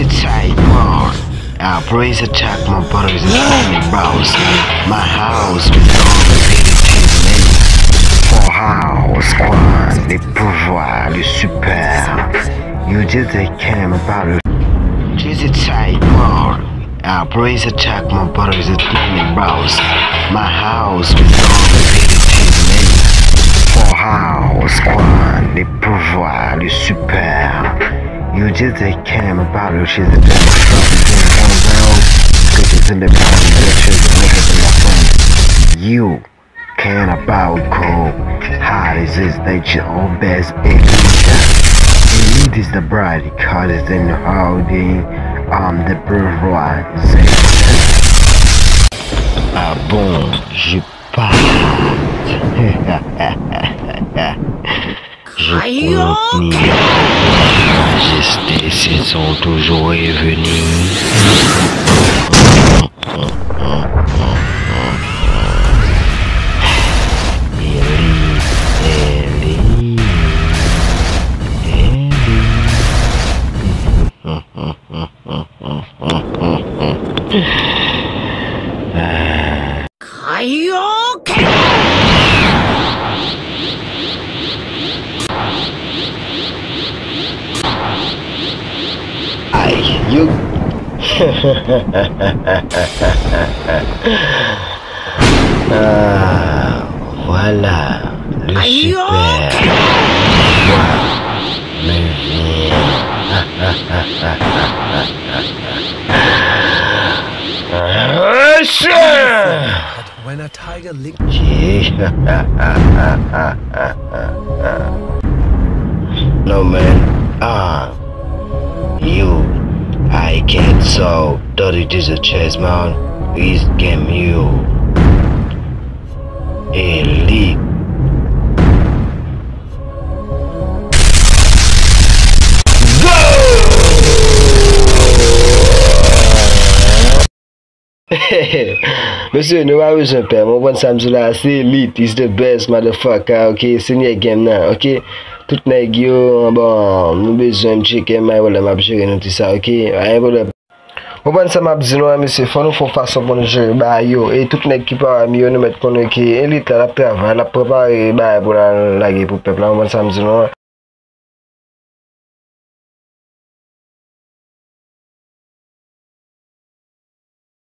Drizzy tight more. Our praise attack my brothers and family bros. My house with all the abilities. For house, quoi, les pouvoirs, le super. You did the cam about it. Drizzy tight more. Our praise attack my brothers and family bros. My house with all the abilities. For house, quoi, les pouvoirs, le super. You just came about it, she's a damn cause in the bottom bitches and look at my friend. You can about cool. How is this that your own best big elite is the bride, cause it's in the holding the bourgeoisie. Ah bon, je parte. Je compte ni majesté, s'ils sont toujours revenus. You voilà le super. Mais when a tiger licks no man, you I can't so dirty this a chess man. Please game you elite. Monsieur, no worries, my pal. One Samsung, say elite is the best motherfucker. Okay, senior game now. Okay. Tout nèg yo bon nous besoin checker mais voilà m'a gérer nous tout ça OK rien problème bon ben ça m'a dit non monsieur faut nous faire façon pour nous gérer ba yo et tout nèg qui pas mieux nous mettre qu'on qui élite la travail la préparer ba pour la guerre pour peuple bon ça me dit non